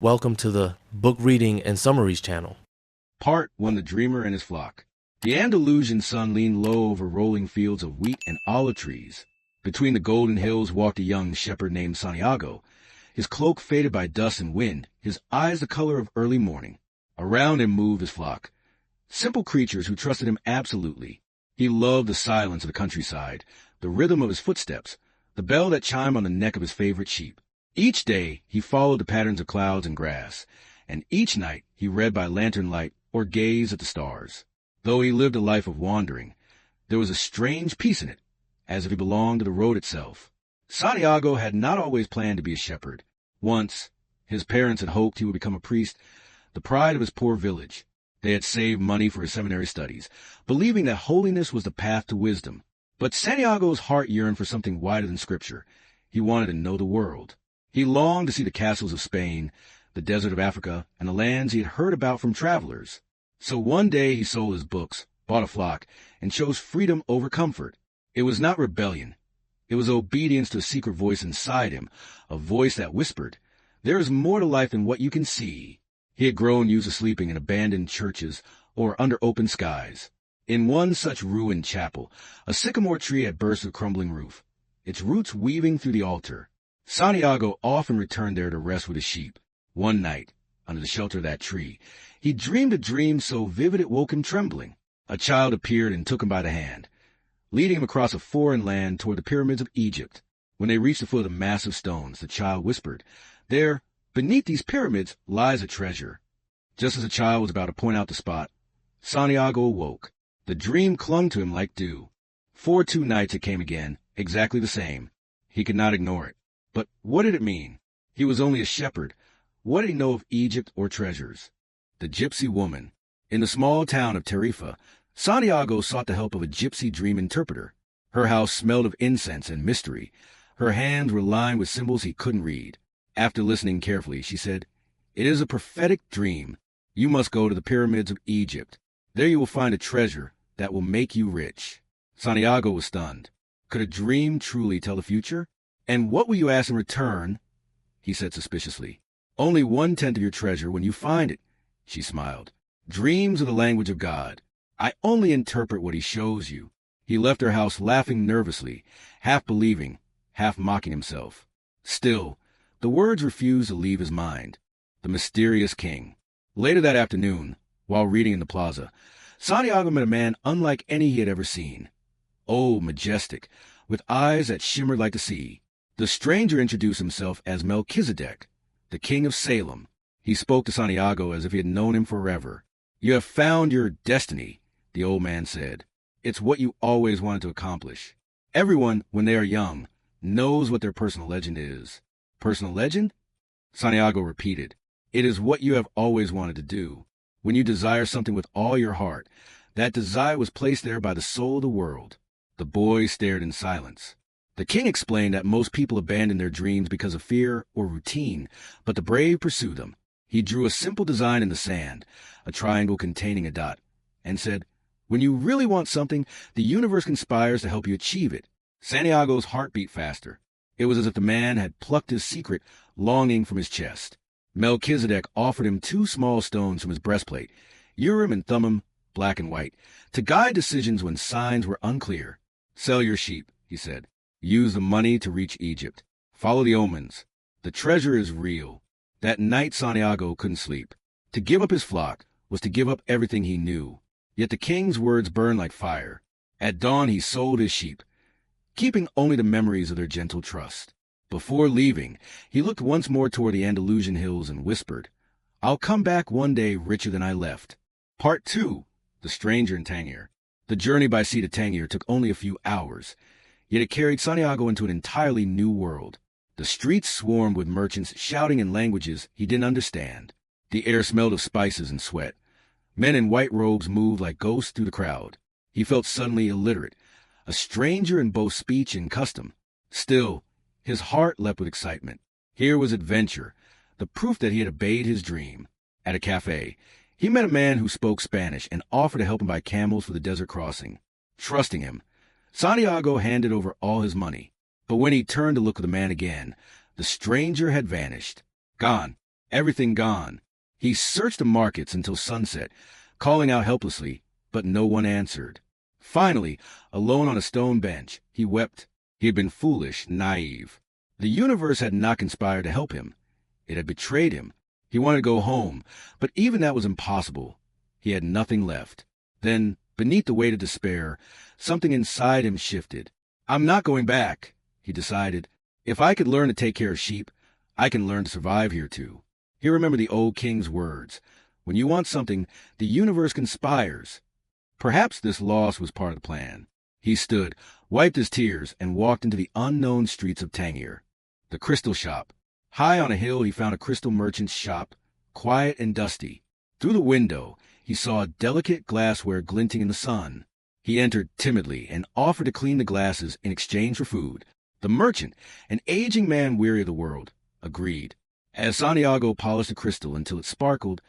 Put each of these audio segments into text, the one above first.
Welcome to the Book Reading and Summaries channel. Part 1: The Dreamer and His Flock. The Andalusian sun leaned low over rolling fields of wheat and olive trees. Between the golden hills walked a young shepherd named Santiago, his cloak faded by dust and wind, his eyes the color of early morning. Around him moved his flock, simple creatures who trusted him absolutely. He loved the silence of the countryside, the rhythm of his footsteps, the bell that chimed on the neck of his favorite sheep. Each day he followed the patterns of clouds and grass, and each night he read by lantern light or gazed at the stars. Though he lived a life of wandering, there was a strange peace in it, as if he belonged to the road itself. Santiago had not always planned to be a shepherd. Once, his parents had hoped he would become a priest, the pride of his poor village. They had saved money for his seminary studies, believing that holiness was the path to wisdom. But Santiago's heart yearned for something wider than Scripture. He wanted to know the world. He longed to see the castles of Spain, the desert of Africa, and the lands he had heard about from travelers. So one day he sold his books, bought a flock, and chose freedom over comfort. It was not rebellion. It was obedience to a secret voice inside him, a voice that whispered, "There is more to life than what you can see." He had grown used to sleeping in abandoned churches or under open skies. In one such ruined chapel, a sycamore tree had burst a crumbling roof, its roots weaving through the altar. Santiago often returned there to rest with his sheep. One night, under the shelter of that tree, he dreamed a dream so vivid it woke him trembling. A child appeared and took him by the hand, leading him across a foreign land toward the pyramids of Egypt. When they reached the foot of the massive stones, the child whispered, "There, beneath these pyramids, lies a treasure." Just as the child was about to point out the spot, Santiago awoke. The dream clung to him like dew. 2 nights it came again, exactly the same. He could not ignore it. But what did it mean? He was only a shepherd. What did he know of Egypt or treasures? The gypsy woman. In the small town of Tarifa, Santiago sought the help of a gypsy dream interpreter. Her house smelled of incense and mystery. Her hands were lined with symbols he couldn't read. After listening carefully, she said, "It is a prophetic dream. You must go to the pyramids of Egypt. There you will find a treasure that will make you rich." Santiago was stunned. Could a dream truly tell the future? "And what will you ask in return?" he said suspiciously. "Only 1/10 of your treasure when you find it," she smiled. "Dreams are the language of God. I only interpret what he shows you." He left her house laughing nervously, half believing, half mocking himself. Still, the words refused to leave his mind. The mysterious king. Later that afternoon, while reading in the plaza, Santiago met a man unlike any he had ever seen. Old, majestic, with eyes that shimmered like the sea. The stranger introduced himself as Melchizedek, the king of Salem. He spoke to Santiago as if he had known him forever. "You have found your destiny," the old man said. "It's what you always wanted to accomplish. Everyone, when they are young, knows what their personal legend is." "Personal legend?" Santiago repeated. "It is what you have always wanted to do. When you desire something with all your heart, that desire was placed there by the soul of the world." The boy stared in silence. The king explained that most people abandon their dreams because of fear or routine, but the brave pursue them. He drew a simple design in the sand, a triangle containing a dot, and said, "When you really want something, the universe conspires to help you achieve it." Santiago's heart beat faster. It was as if the man had plucked his secret longing from his chest. Melchizedek offered him 2 small stones from his breastplate, Urim and Thummim, black and white, to guide decisions when signs were unclear. "Sell your sheep," he said. "Use the money to reach Egypt. Follow the omens. The treasure is real." That night Santiago couldn't sleep. To give up his flock was to give up everything he knew. Yet the king's words burned like fire. At dawn he sold his sheep, keeping only the memories of their gentle trust. Before leaving, he looked once more toward the Andalusian hills and whispered, "I'll come back one day richer than I left." Part 2: The Stranger in Tangier. The journey by sea to Tangier took only a few hours, yet it carried Santiago into an entirely new world. The streets swarmed with merchants shouting in languages he didn't understand. The air smelled of spices and sweat. Men in white robes moved like ghosts through the crowd. He felt suddenly illiterate, a stranger in both speech and custom. Still, his heart leapt with excitement. Here was adventure, the proof that he had obeyed his dream. At a cafe, he met a man who spoke Spanish and offered to help him buy camels for the desert crossing. Trusting him, Santiago handed over all his money. But when he turned to look at the man again, the stranger had vanished. Gone. Everything gone. He searched the markets until sunset, calling out helplessly, but no one answered. Finally, alone on a stone bench, he wept. He had been foolish, naive. The universe had not conspired to help him. It had betrayed him. He wanted to go home, but even that was impossible. He had nothing left. Then, beneath the weight of despair, something inside him shifted. "I'm not going back," he decided. "If I could learn to take care of sheep, I can learn to survive here too." He remembered the old king's words. When you want something, the universe conspires. Perhaps this loss was part of the plan. He stood, wiped his tears, and walked into the unknown streets of Tangier. The crystal shop. High on a hill, he found a crystal merchant's shop, quiet and dusty. Through the window, he saw delicate glassware glinting in the sun. He entered timidly and offered to clean the glasses in exchange for food. The merchant, an aging man weary of the world, agreed. As Santiago polished the crystal until it sparkled,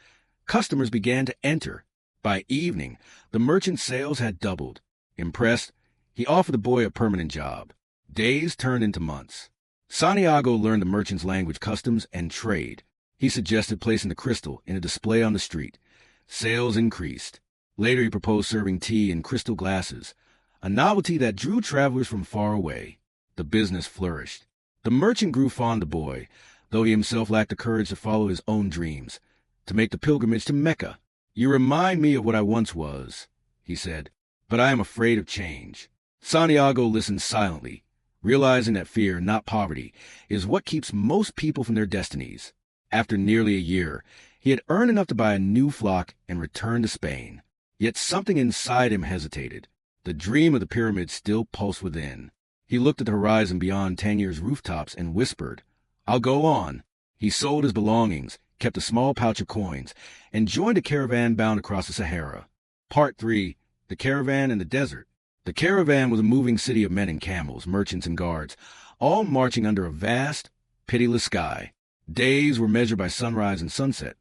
customers began to enter. By evening, the merchant's sales had doubled. Impressed, he offered the boy a permanent job. Days turned into months. Santiago learned the merchant's language, customs, and trade. He suggested placing the crystal in a display on the street. Sales increased. Later he proposed serving tea in crystal glasses, a novelty that drew travelers from far away. The business flourished. The merchant grew fond of the boy, though he himself lacked the courage to follow his own dreams, to make the pilgrimage to Mecca. "You remind me of what I once was," he said, "but I am afraid of change." Santiago listened silently, realizing that fear, not poverty, is what keeps most people from their destinies. After nearly a year, he had earned enough to buy a new flock and return to Spain. Yet something inside him hesitated. The dream of the pyramids still pulsed within. He looked at the horizon beyond Tangier's rooftops and whispered, "I'll go on." He sold his belongings, kept a small pouch of coins, and joined a caravan bound across the Sahara. Part 3. The Caravan in the Desert. The caravan was a moving city of men and camels, merchants and guards, all marching under a vast, pitiless sky. Days were measured by sunrise and sunset,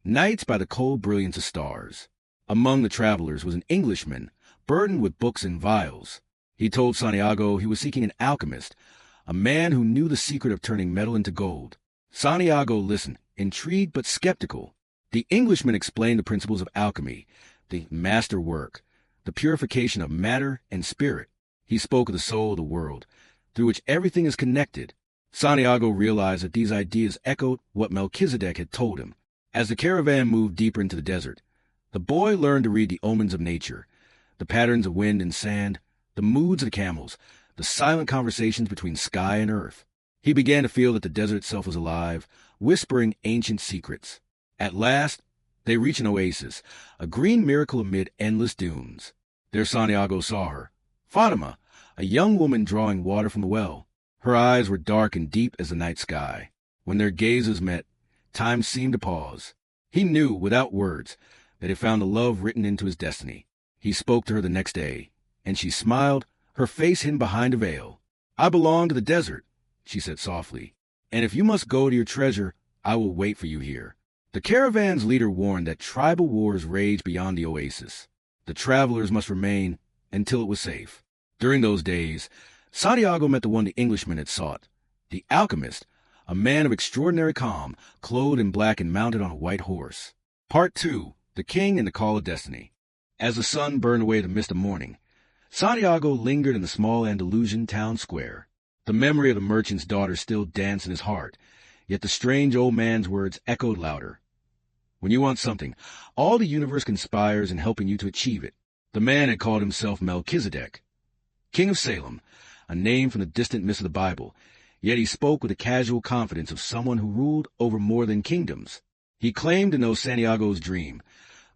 nights by the cold brilliance of stars. Among the travelers was an Englishman, burdened with books and vials. He told Santiago he was seeking an alchemist, a man who knew the secret of turning metal into gold. Santiago listened, intrigued but skeptical. The Englishman explained the principles of alchemy, the master work, the purification of matter and spirit. He spoke of the soul of the world, through which everything is connected. Santiago realized that these ideas echoed what Melchizedek had told him. As the caravan moved deeper into the desert, the boy learned to read the omens of nature, the patterns of wind and sand, the moods of the camels, the silent conversations between sky and earth. He began to feel that the desert itself was alive, whispering ancient secrets. At last, they reached an oasis, a green miracle amid endless dunes. There Santiago saw her, Fatima, a young woman drawing water from the well. Her eyes were dark and deep as the night sky. When their gazes met, time seemed to pause. He knew, without words, that he found the love written into his destiny. He spoke to her the next day, and she smiled, her face hidden behind a veil. "I belong to the desert," she said softly, "and if you must go to your treasure, I will wait for you here." The caravan's leader warned that tribal wars raged beyond the oasis. The travelers must remain until it was safe. During those days, Santiago met the one the Englishman had sought, the alchemist, a man of extraordinary calm, clothed in black and mounted on a white horse. Part 2. The King and the Call of Destiny. As the sun burned away the mist of morning, Santiago lingered in the small Andalusian town square. The memory of the merchant's daughter still danced in his heart, yet the strange old man's words echoed louder. When you want something, all the universe conspires in helping you to achieve it. The man had called himself Melchizedek, King of Salem, a name from the distant myths of the Bible, yet he spoke with the casual confidence of someone who ruled over more than kingdoms. He claimed to know Santiago's dream,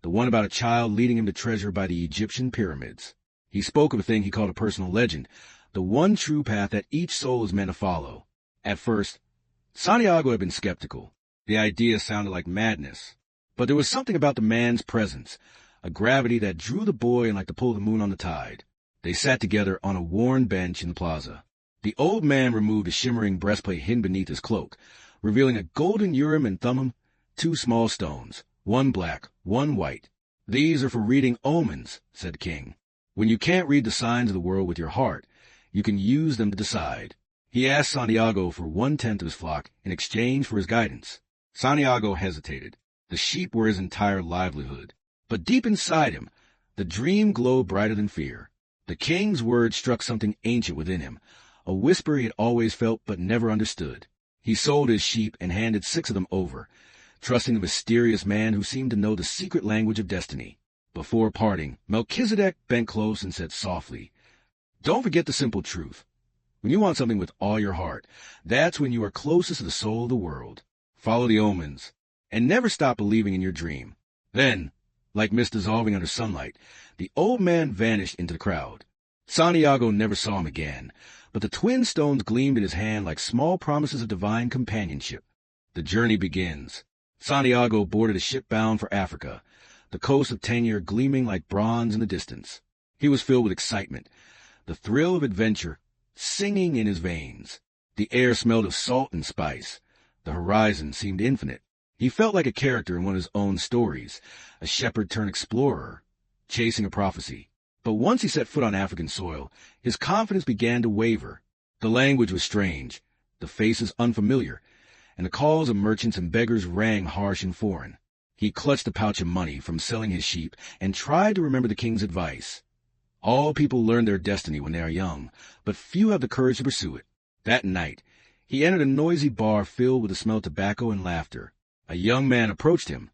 the one about a child leading him to treasure by the Egyptian pyramids. He spoke of a thing he called a personal legend, the one true path that each soul is meant to follow. At first, Santiago had been skeptical. The idea sounded like madness. But there was something about the man's presence, a gravity that drew the boy in like the pull of the moon on the tide. They sat together on a worn bench in the plaza. The old man removed a shimmering breastplate hidden beneath his cloak, revealing a golden Urim and Thummim, 2 small stones, one black, one white. "These are for reading omens," said the king. "When you can't read the signs of the world with your heart, you can use them to decide." He asked Santiago for 1/10 of his flock in exchange for his guidance. Santiago hesitated. The sheep were his entire livelihood. But deep inside him, the dream glowed brighter than fear. The king's words struck something ancient within him, a whisper he had always felt but never understood. He sold his sheep and handed 6 of them over, trusting the mysterious man who seemed to know the secret language of destiny. Before parting, Melchizedek bent close and said softly, "Don't forget the simple truth. When you want something with all your heart, that's when you are closest to the soul of the world. Follow the omens, and never stop believing in your dream." Then, like mist dissolving under sunlight, the old man vanished into the crowd. Santiago never saw him again, but the twin stones gleamed in his hand like small promises of divine companionship. The journey begins. Santiago boarded a ship bound for Africa, the coast of Tangier gleaming like bronze in the distance. He was filled with excitement, the thrill of adventure singing in his veins. The air smelled of salt and spice. The horizon seemed infinite. He felt like a character in one of his own stories, a shepherd-turned-explorer, chasing a prophecy. But once he set foot on African soil, his confidence began to waver. The language was strange, the faces unfamiliar, and the calls of merchants and beggars rang harsh and foreign. He clutched a pouch of money from selling his sheep and tried to remember the king's advice. All people learn their destiny when they are young, but few have the courage to pursue it. That night, he entered a noisy bar filled with the smell of tobacco and laughter. A young man approached him,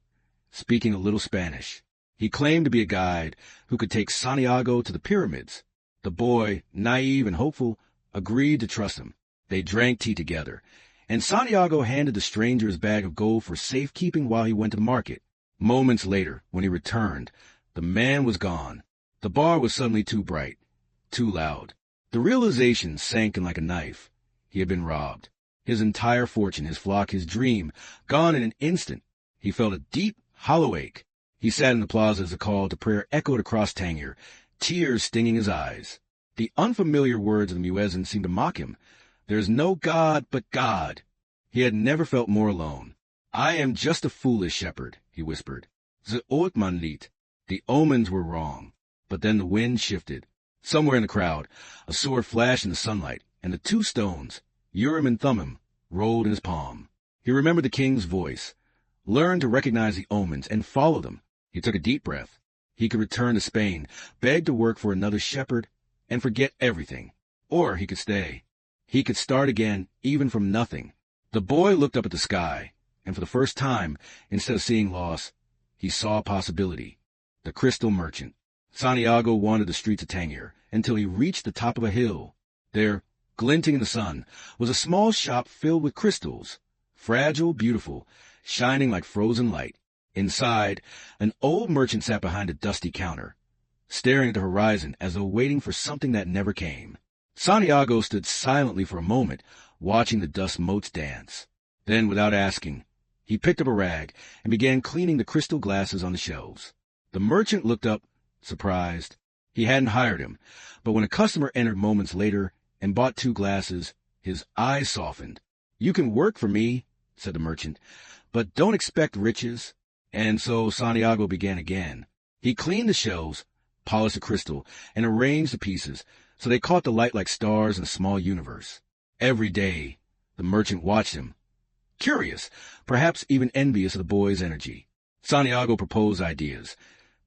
speaking a little Spanish. He claimed to be a guide who could take Santiago to the pyramids. The boy, naive and hopeful, agreed to trust him. They drank tea together, and Santiago handed the stranger his bag of gold for safekeeping while he went to the market. Moments later, when he returned, the man was gone. The bar was suddenly too bright, too loud. The realization sank in like a knife. He had been robbed. His entire fortune, his flock, his dream, gone in an instant. He felt a deep, hollow ache. He sat in the plaza as the call to prayer echoed across Tangier, tears stinging his eyes. The unfamiliar words of the muezzin seemed to mock him. "There is no God but God." He had never felt more alone. "I am just a foolish shepherd," he whispered. "The old man lied. The omens were wrong." But then the wind shifted. Somewhere in the crowd, a sword flashed in the sunlight, and the 2 stones, Urim and Thummim, rolled in his palm. He remembered the king's voice, learned to recognize the omens, and follow them. He took a deep breath. He could return to Spain, beg to work for another shepherd, and forget everything. Or he could stay. He could start again, even from nothing. The boy looked up at the sky, and for the first time, instead of seeing loss, he saw possibility. The crystal merchant. Santiago wandered the streets of Tangier until he reached the top of a hill. There, glinting in the sun, was a small shop filled with crystals, fragile, beautiful, shining like frozen light. Inside, an old merchant sat behind a dusty counter, staring at the horizon as though waiting for something that never came. Santiago stood silently for a moment, watching the dust motes dance. Then, without asking, he picked up a rag and began cleaning the crystal glasses on the shelves. The merchant looked up, surprised. He hadn't hired him, but when a customer entered moments later and bought 2 glasses, his eyes softened. "You can work for me," said the merchant, "but don't expect riches." And so Santiago began again. He cleaned the shelves, polished the crystal, and arranged the pieces so they caught the light like stars in a small universe. Every day, the merchant watched him, curious, perhaps even envious of the boy's energy. Santiago proposed ideas: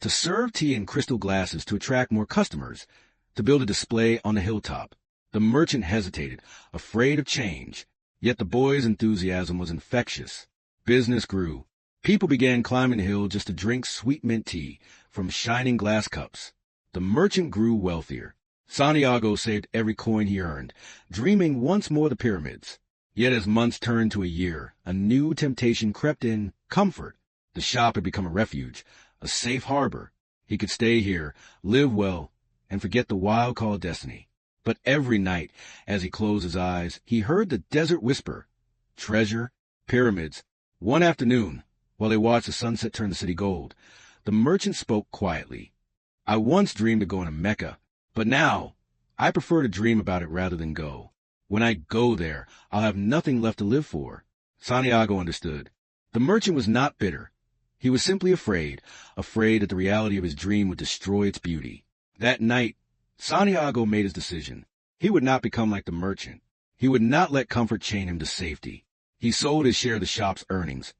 to serve tea in crystal glasses to attract more customers, to build a display on the hilltop. The merchant hesitated, afraid of change, yet the boy's enthusiasm was infectious. Business grew. People began climbing the hill just to drink sweet mint tea from shining glass cups. The merchant grew wealthier. Santiago saved every coin he earned, dreaming once more of the pyramids. Yet as months turned to a year, a new temptation crept in: comfort. The shop had become a refuge, a safe harbor. He could stay here, live well, and forget the wild call of destiny. But every night, as he closed his eyes, he heard the desert whisper: treasure, pyramids. One afternoon, while they watched the sunset turn the city gold, the merchant spoke quietly. "I once dreamed of going to Mecca, but now I prefer to dream about it rather than go. When I go there, I'll have nothing left to live for." Santiago understood. The merchant was not bitter. He was simply afraid that the reality of his dream would destroy its beauty. That night, Santiago made his decision. He would not become like the merchant. He would not let comfort chain him to safety. He sold his share of the shop's earnings,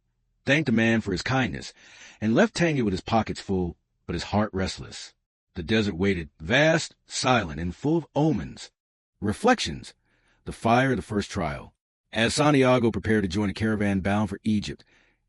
thanked the man for his kindness, and left Tangier with his pockets full, but his heart restless. The desert waited, vast, silent, and full of omens. Reflections. The fire of the first trial. As Santiago prepared to join a caravan bound for Egypt,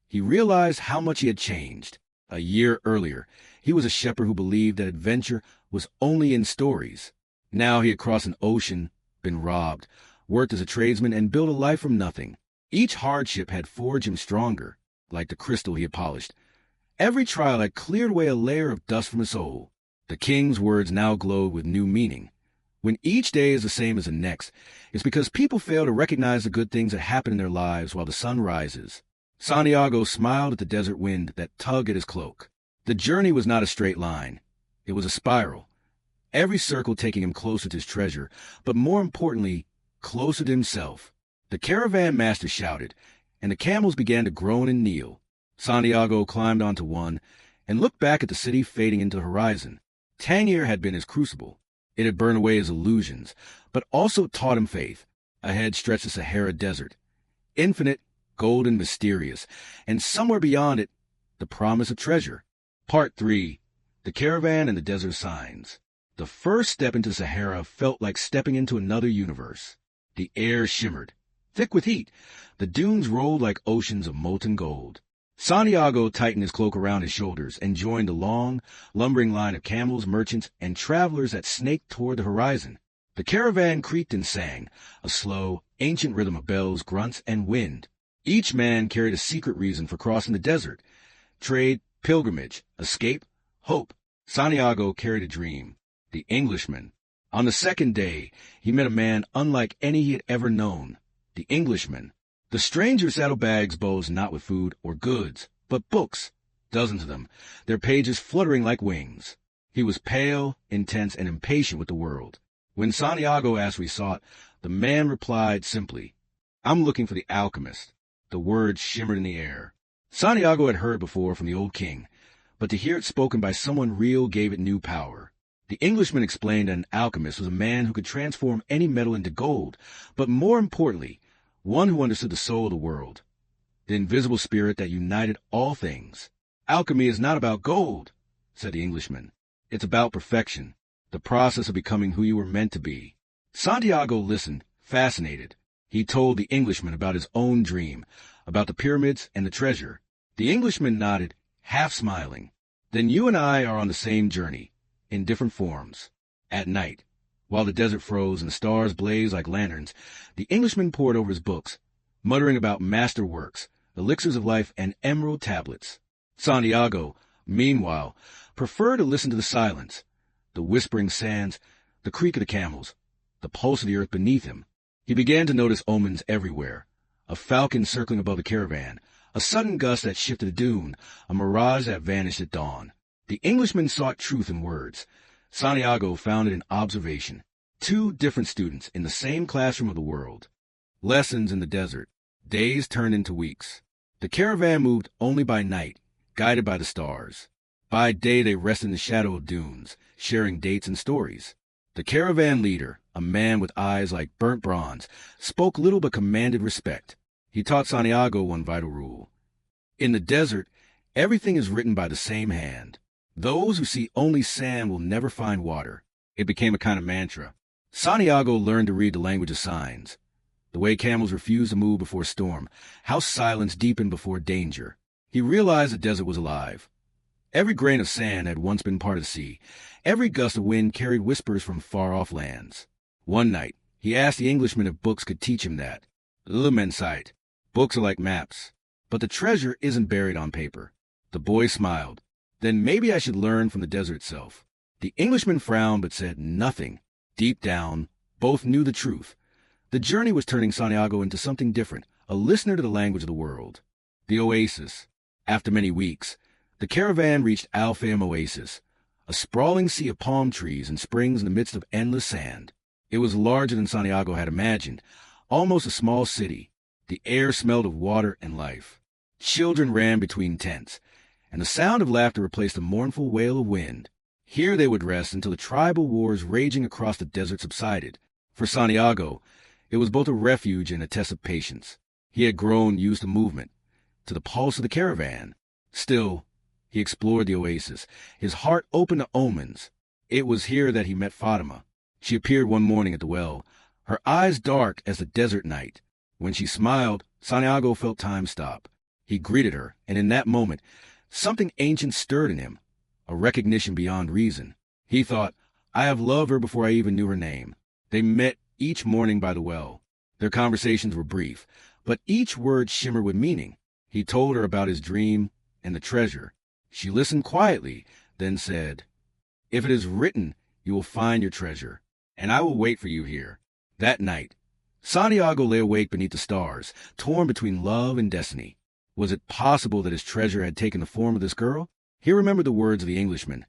he realized how much he had changed. A year earlier, he was a shepherd who believed that adventure was only in stories. Now he had crossed an ocean, been robbed, worked as a tradesman, and built a life from nothing. Each hardship had forged him stronger, like the crystal he had polished. Every trial had cleared away a layer of dust from his soul. The king's words now glowed with new meaning. When each day is the same as the next, it's because people fail to recognize the good things that happen in their lives while the sun rises. Santiago smiled at the desert wind that tugged at his cloak. The journey was not a straight line. It was a spiral. Every circle taking him closer to his treasure, but more importantly, closer to himself. The caravan master shouted, and the camels began to groan and kneel. Santiago climbed onto one and looked back at the city fading into the horizon. Tangier had been his crucible. It had burned away his illusions, but also taught him faith. Ahead stretched the Sahara Desert, infinite, golden, mysterious, and somewhere beyond it, the promise of treasure. Part 3. The Caravan and the Desert Signs. The first step into Sahara felt like stepping into another universe. The air shimmered, thick with heat. The dunes rolled like oceans of molten gold. Santiago tightened his cloak around his shoulders and joined the long, lumbering line of camels, merchants, and travelers that snaked toward the horizon. The caravan creaked and sang, a slow, ancient rhythm of bells, grunts, and wind. Each man carried a secret reason for crossing the desert. Trade, pilgrimage, escape, hope. Santiago carried a dream. The Englishman. On the second day, he met a man unlike any he had ever known. The Englishman. The stranger's saddlebags bulged not with food or goods, but books, dozens of them, their pages fluttering like wings. He was pale, intense, and impatient with the world. When Santiago asked what he sought, the man replied simply, "I'm looking for the Alchemist." The words shimmered in the air. Santiago had heard before from the old king, but to hear it spoken by someone real gave it new power. The Englishman explained that an alchemist was a man who could transform any metal into gold, but more importantly, one who understood the soul of the world, the invisible spirit that united all things. "Alchemy is not about gold," said the Englishman. "It's about perfection, the process of becoming who you were meant to be." Santiago listened, fascinated. He told the Englishman about his own dream, about the pyramids and the treasure. The Englishman nodded, half smiling. "Then you and I are on the same journey, in different forms." At night, while the desert froze and the stars blazed like lanterns, the Englishman pored over his books, muttering about master works, elixirs of life, and emerald tablets. Santiago, meanwhile, preferred to listen to the silence, the whispering sands, the creak of the camels, the pulse of the earth beneath him. He began to notice omens everywhere. A falcon circling above the caravan, a sudden gust that shifted a dune, a mirage that vanished at dawn. The Englishman sought truth in words. Santiago found it in observation. Two different students in the same classroom of the world. Lessons in the desert. Days turned into weeks. The caravan moved only by night, guided by the stars. By day they rested in the shadow of dunes, sharing dates and stories. The caravan leader, a man with eyes like burnt bronze, spoke little but commanded respect. He taught Santiago one vital rule. In the desert, everything is written by the same hand. Those who see only sand will never find water. It became a kind of mantra. Santiago learned to read the language of signs. The way camels refused to move before storm, how silence deepened before danger. He realized the desert was alive. Every grain of sand had once been part of the sea. Every gust of wind carried whispers from far-off lands. One night, he asked the Englishman if books could teach him that. "Le Mensight. Books are like maps. But the treasure isn't buried on paper." The boy smiled. "Then maybe I should learn from the desert itself." The Englishman frowned but said nothing. Deep down, both knew the truth. The journey was turning Santiago into something different, a listener to the language of the world. The oasis. After many weeks, the caravan reached Al Fayum Oasis, a sprawling sea of palm trees and springs in the midst of endless sand. It was larger than Santiago had imagined, almost a small city. The air smelled of water and life. Children ran between tents, and the sound of laughter replaced the mournful wail of wind. Here they would rest until the tribal wars raging across the desert subsided. For Santiago, it was both a refuge and a test of patience. He had grown used to movement, to the pulse of the caravan. Still, he explored the oasis, his heart open to omens. It was here that he met Fatima. She appeared one morning at the well, her eyes dark as the desert night. When she smiled, Santiago felt time stop. He greeted her, and in that moment, something ancient stirred in him, a recognition beyond reason. He thought, I have loved her before I even knew her name. They met each morning by the well. Their conversations were brief, but each word shimmered with meaning. He told her about his dream and the treasure. She listened quietly, then said, If it is written, you will find your treasure, and I will wait for you here. That night, Santiago lay awake beneath the stars, torn between love and destiny. Was it possible that his treasure had taken the form of this girl? He remembered the words of the Englishman.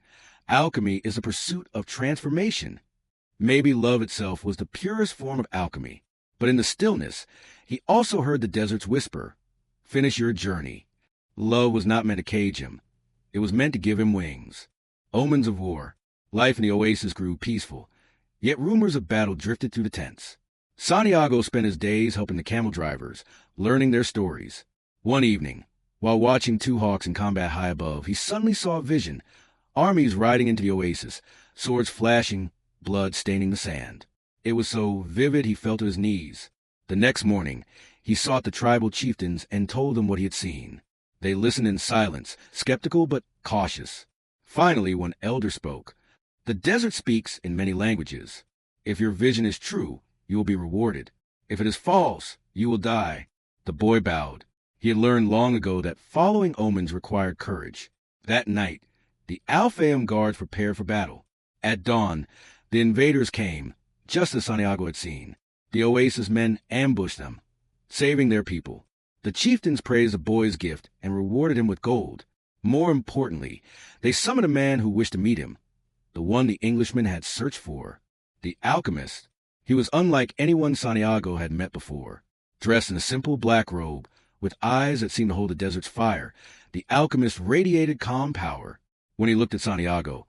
Alchemy is the pursuit of transformation. Maybe love itself was the purest form of alchemy. But in the stillness, he also heard the desert's whisper, Finish your journey. Love was not meant to cage him. It was meant to give him wings. Omens of war. Life in the oasis grew peaceful, yet rumors of battle drifted through the tents. Santiago spent his days helping the camel drivers, learning their stories. One evening, while watching two hawks in combat high above, he suddenly saw a vision. Armies riding into the oasis, swords flashing, blood staining the sand. It was so vivid he fell to his knees. The next morning, he sought the tribal chieftains and told them what he had seen. They listened in silence, skeptical but cautious. Finally, one elder spoke. The desert speaks in many languages. If your vision is true, you will be rewarded. If it is false, you will die. The boy bowed. He had learned long ago that following omens required courage. That night, the Alphaeum guards prepared for battle. At dawn, the invaders came, just as Santiago had seen. The oasis men ambushed them, saving their people. The chieftains praised the boy's gift and rewarded him with gold. More importantly, they summoned a man who wished to meet him, the one the Englishman had searched for, the alchemist. He was unlike anyone Santiago had met before. Dressed in a simple black robe, with eyes that seemed to hold the desert's fire, the alchemist radiated calm power. When he looked at Santiago,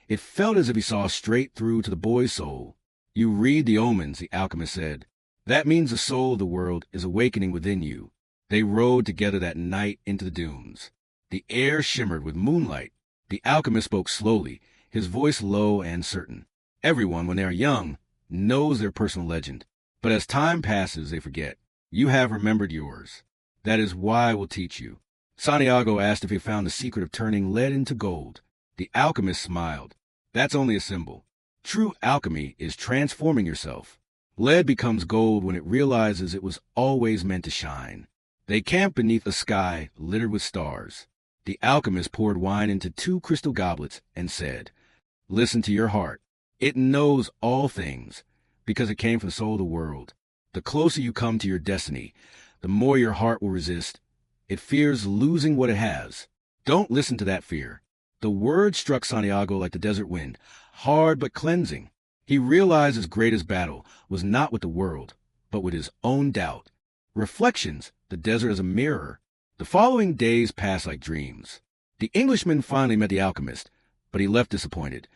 it felt as if he saw straight through to the boy's soul. You read the omens, the alchemist said. That means the soul of the world is awakening within you. They rode together that night into the dunes. The air shimmered with moonlight. The alchemist spoke slowly, his voice low and certain. Everyone, when they are young, knows their personal legend. But as time passes, they forget. You have remembered yours. That is why I will teach you. Santiago asked if he found the secret of turning lead into gold. The alchemist smiled. That's only a symbol. True alchemy is transforming yourself. Lead becomes gold when it realizes it was always meant to shine. They camped beneath a sky littered with stars. The alchemist poured wine into 2 crystal goblets and said, Listen to your heart. It knows all things because it came from the soul of the world. The closer you come to your destiny, the more your heart will resist. It fears losing what it has. Don't listen to that fear. The word struck Santiago like the desert wind, hard but cleansing. He realized his greatest battle was not with the world, but with his own doubt. Reflections, the desert as a mirror. The following days passed like dreams. The Englishman finally met the alchemist, but he left disappointed.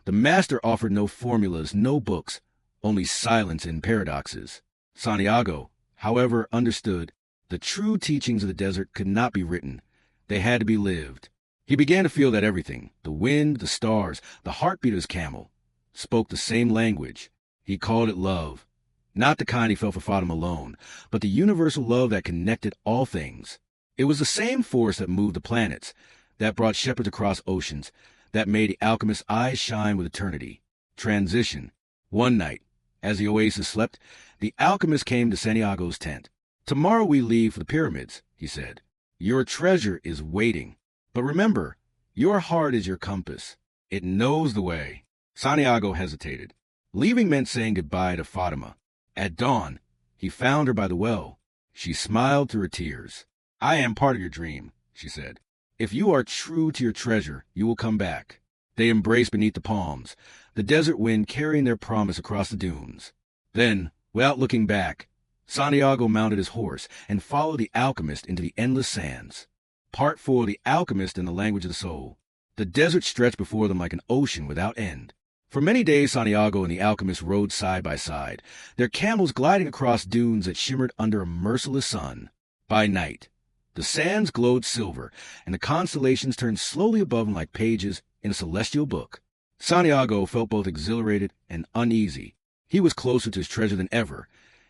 The master offered no formulas, no books, only silence and paradoxes. Santiago, however, understood the true teachings of the desert could not be written. They had to be lived. He began to feel that everything, the wind, the stars, the heartbeat of his camel, spoke the same language. He called it love. Not the kind he felt for Fatima alone, but the universal love that connected all things. It was the same force that moved the planets, that brought shepherds across oceans, that made the alchemist's eyes shine with eternity. Transition. One night, as the oasis slept, the alchemist came to Santiago's tent. Tomorrow we leave for the pyramids, he said. Your treasure is waiting. But remember, your heart is your compass. It knows the way. Santiago hesitated. Leaving meant saying goodbye to Fatima. At dawn, he found her by the well. She smiled through her tears. I am part of your dream, she said. If you are true to your treasure, you will come back. They embraced beneath the palms, the desert wind carrying their promise across the dunes. Then, without looking back, Santiago mounted his horse and followed the alchemist into the endless sands. Part 4, The Alchemist and the Language of the Soul. The desert stretched before them like an ocean without end. For many days, Santiago and the alchemist rode side by side, their camels gliding across dunes that shimmered under a merciless sun. By night, The sands glowed silver, and the constellations turned slowly above him like pages in a celestial book. Santiago felt both exhilarated and uneasy. He was closer to his treasure than ever,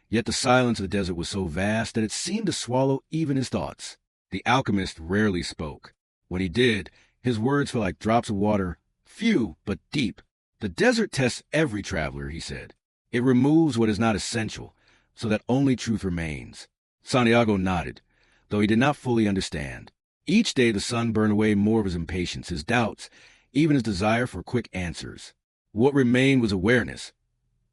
yet the silence of the desert was so vast that it seemed to swallow even his thoughts. The alchemist rarely spoke. When he did, his words felt like drops of water, few but deep. The desert tests every traveler, he said. It removes what is not essential, so that only truth remains. Santiago nodded, though he did not fully understand. Each day the sun burned away more of his impatience, his doubts, even his desire for quick answers. What remained was awareness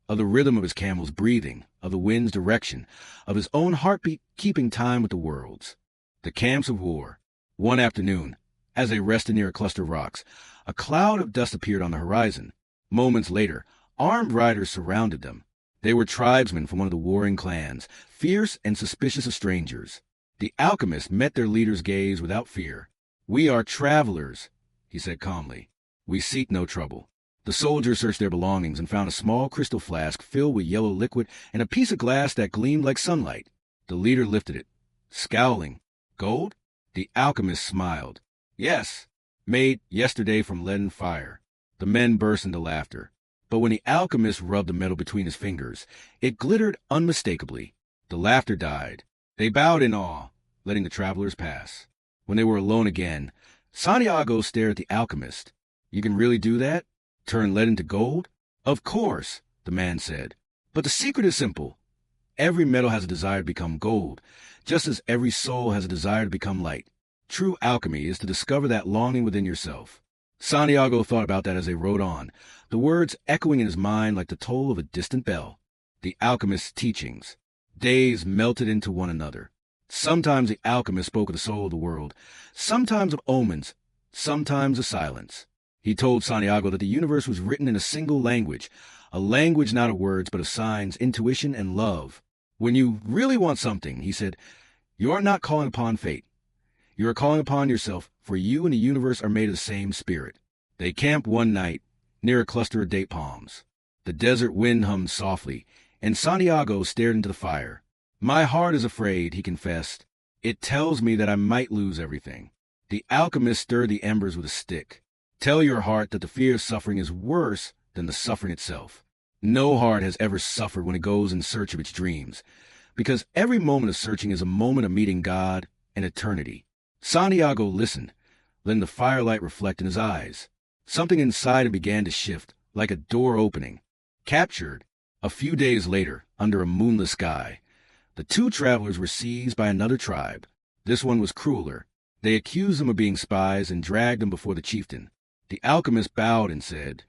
of the rhythm of his camel's breathing, of the wind's direction, of his own heartbeat keeping time with the world's. The camps of war. One afternoon, as they rested near a cluster of rocks, a cloud of dust appeared on the horizon. Moments later, armed riders surrounded them. They were tribesmen from one of the warring clans, fierce and suspicious of strangers. The alchemist met their leader's gaze without fear. "We are travelers," he said calmly. "We seek no trouble." The soldiers searched their belongings and found a small crystal flask filled with yellow liquid and a piece of glass that gleamed like sunlight. The leader lifted it, scowling. "Gold?" The alchemist smiled. "Yes, made yesterday from lead and fire." The men burst into laughter. But when the alchemist rubbed the metal between his fingers, it glittered unmistakably. The laughter died. They bowed in awe, letting the travelers pass. When they were alone again, Santiago stared at the alchemist. "You can really do that? Turn lead into gold?" "Of course," the man said. "But the secret is simple. Every metal has a desire to become gold, just as every soul has a desire to become light. True alchemy is to discover that longing within yourself." Santiago thought about that as they rode on, the words echoing in his mind like the toll of a distant bell. The alchemist's teachings. Days melted into one another. Sometimes the alchemist spoke of the soul of the world, sometimes of omens, sometimes of silence. He told Santiago that the universe was written in a single language, a language not of words but of signs, intuition, and love. "When you really want something," he said, "you are not calling upon fate. You are calling upon yourself, for you and the universe are made of the same spirit." They camped one night near a cluster of date palms. The desert wind hummed softly, and Santiago stared into the fire. "My heart is afraid," he confessed. "It tells me that I might lose everything." The alchemist stirred the embers with a stick. "Tell your heart that the fear of suffering is worse than the suffering itself. No heart has ever suffered when it goes in search of its dreams, because every moment of searching is a moment of meeting God and eternity." Santiago listened, letting the firelight reflect in his eyes. Something inside him began to shift, like a door opening. Captured, a few days later, under a moonless sky, the two travelers were seized by another tribe. This one was crueler. They accused them of being spies and dragged them before the chieftain. The alchemist bowed and said,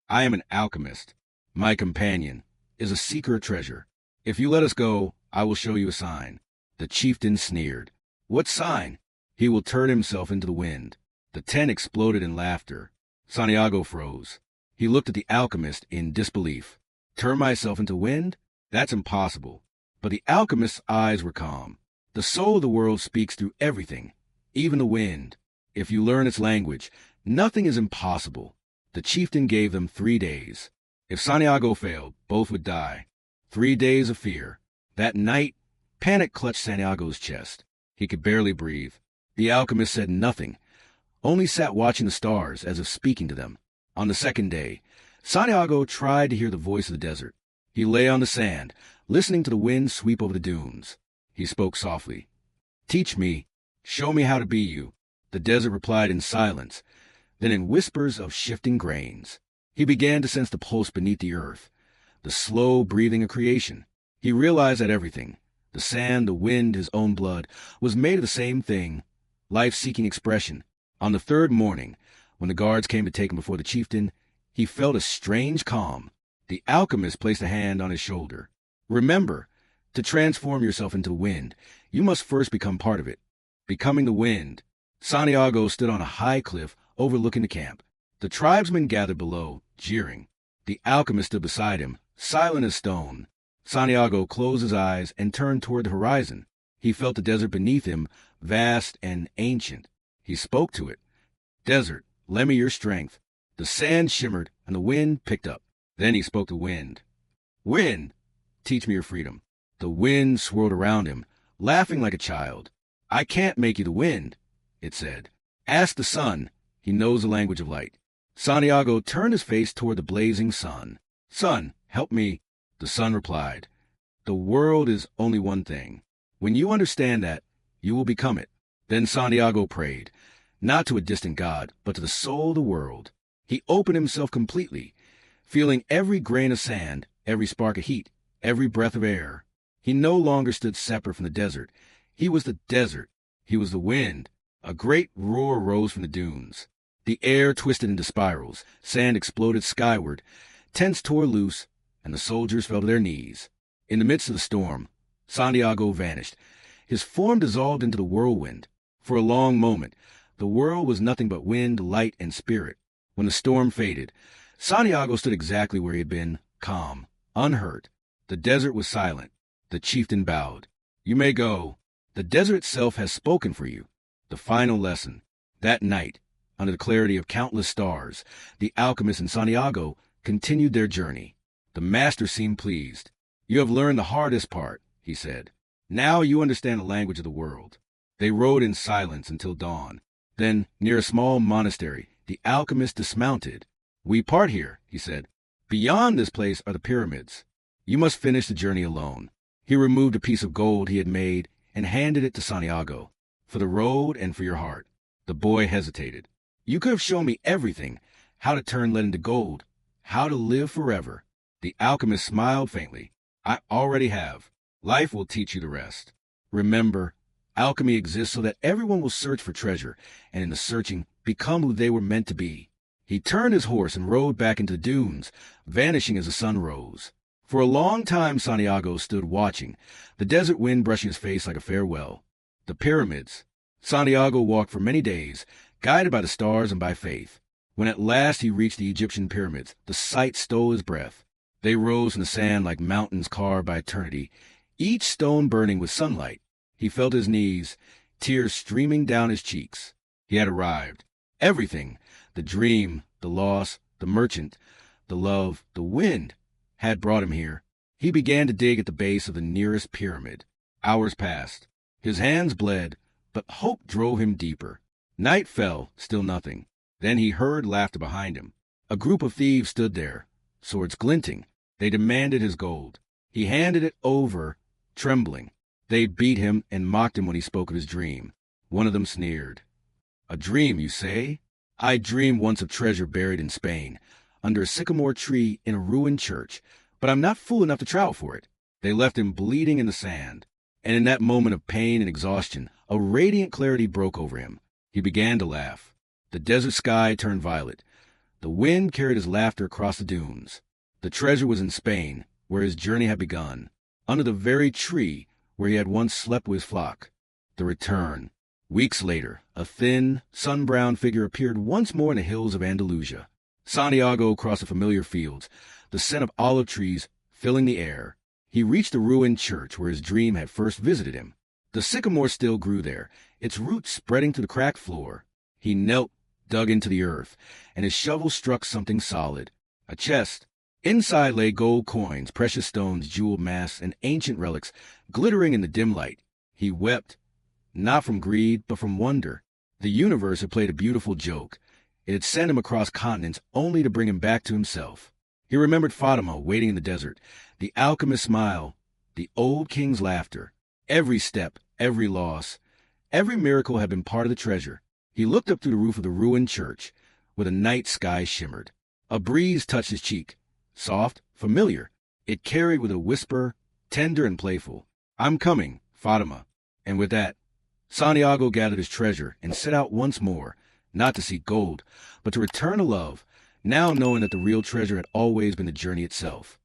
"I am an alchemist. My companion is a seeker of treasure. If you let us go, I will show you a sign." The chieftain sneered. "What sign?" "He will turn himself into the wind." The tent exploded in laughter. Santiago froze. He looked at the alchemist in disbelief. "Turn myself into wind? That's impossible." But the alchemist's eyes were calm. "The soul of the world speaks through everything, even the wind. If you learn its language, nothing is impossible." The chieftain gave them 3 days. If Santiago failed, both would die. 3 days of fear. That night, panic clutched Santiago's chest. He could barely breathe. The alchemist said nothing, only sat watching the stars as if speaking to them. On the second day, Santiago tried to hear the voice of the desert. He lay on the sand, listening to the wind sweep over the dunes. He spoke softly. "Teach me. Show me how to be you." The desert replied in silence, then in whispers of shifting grains. He began to sense the pulse beneath the earth, the slow breathing of creation. He realized that everything, the sand, the wind, his own blood, was made of the same thing, life-seeking expression. On the third morning, when the guards came to take him before the chieftain, he felt a strange calm. The alchemist placed a hand on his shoulder. "Remember, to transform yourself into the wind, you must first become part of it." Becoming the wind. Santiago stood on a high cliff overlooking the camp. The tribesmen gathered below, jeering. The alchemist stood beside him, silent as stone. Santiago closed his eyes and turned toward the horizon. He felt the desert beneath him, vast and ancient. He spoke to it. "Desert, lend me your strength." The sand shimmered and the wind picked up. Then he spoke to wind. "Wind, teach me your freedom." The wind swirled around him, laughing like a child. I can't make you the wind, it said. Ask the sun. He knows the language of light. Santiago turned his face toward the blazing sun. Sun, help me. The sun replied, the world is only one thing. When you understand that, you will become it. Then Santiago prayed, not to a distant god, but to the soul of the world. He opened himself completely, feeling every grain of sand, every spark of heat, every breath of air. He no longer stood separate from the desert. He was the desert. He was the wind. A great roar rose from the dunes. The air twisted into spirals. Sand exploded skyward. Tents tore loose, and the soldiers fell to their knees. In the midst of the storm, Santiago vanished. His form dissolved into the whirlwind. For a long moment, the world was nothing but wind, light, and spirit. When the storm faded, Santiago stood exactly where he had been, calm, unhurt. The desert was silent. The chieftain bowed. You may go. The desert itself has spoken for you. The final lesson. That night, under the clarity of countless stars, the alchemist and Santiago continued their journey. The master seemed pleased. You have learned the hardest part, he said. Now you understand the language of the world. They rode in silence until dawn. Then, near a small monastery, the alchemist dismounted. We part here, he said. Beyond this place are the pyramids. You must finish the journey alone. He removed a piece of gold he had made and handed it to Santiago. For the road and for your heart. The boy hesitated. You could have shown me everything, how to turn lead into gold, how to live forever. The alchemist smiled faintly. I already have. Life will teach you the rest. Remember, alchemy exists so that everyone will search for treasure, and in the searching, become who they were meant to be. He turned his horse and rode back into the dunes, vanishing as the sun rose. For a long time Santiago stood watching, the desert wind brushing his face like a farewell. The pyramids. Santiago walked for many days, guided by the stars and by faith. When at last he reached the Egyptian pyramids, the sight stole his breath. They rose from the sand like mountains carved by eternity, each stone burning with sunlight. He felt his knees, tears streaming down his cheeks. He had arrived. Everything, the dream, the loss, the merchant, the love, the wind, had brought him here. He began to dig at the base of the nearest pyramid. Hours passed. His hands bled, but hope drove him deeper. Night fell, still nothing. Then he heard laughter behind him. A group of thieves stood there, swords glinting. They demanded his gold. He handed it over, trembling. They beat him and mocked him when he spoke of his dream. One of them sneered. A dream, you say? I dreamed once of treasure buried in Spain, under a sycamore tree in a ruined church, but I'm not fool enough to travel for it. They left him bleeding in the sand. And in that moment of pain and exhaustion, a radiant clarity broke over him. He began to laugh. The desert sky turned violet. The wind carried his laughter across the dunes. The treasure was in Spain, where his journey had begun, under the very tree where he had once slept with his flock. The return. Weeks later, a thin, sun-browned figure appeared once more in the hills of Andalusia. Santiago crossed the familiar fields, the scent of olive trees filling the air. He reached the ruined church where his dream had first visited him. The sycamore still grew there, its roots spreading to the cracked floor. He knelt, dug into the earth, and his shovel struck something solid. A chest. Inside lay gold coins, precious stones, jeweled masks, and ancient relics, glittering in the dim light. He wept, not from greed, but from wonder. The universe had played a beautiful joke. It had sent him across continents only to bring him back to himself. He remembered Fatima waiting in the desert, the alchemist's smile, the old king's laughter. Every step, every loss, every miracle had been part of the treasure. He looked up through the roof of the ruined church, where the night sky shimmered. A breeze touched his cheek, soft, familiar. It carried with a whisper, tender and playful. I'm coming, Fatima. And with that, Santiago gathered his treasure and set out once more, not to seek gold, but to return to love, now knowing that the real treasure had always been the journey itself.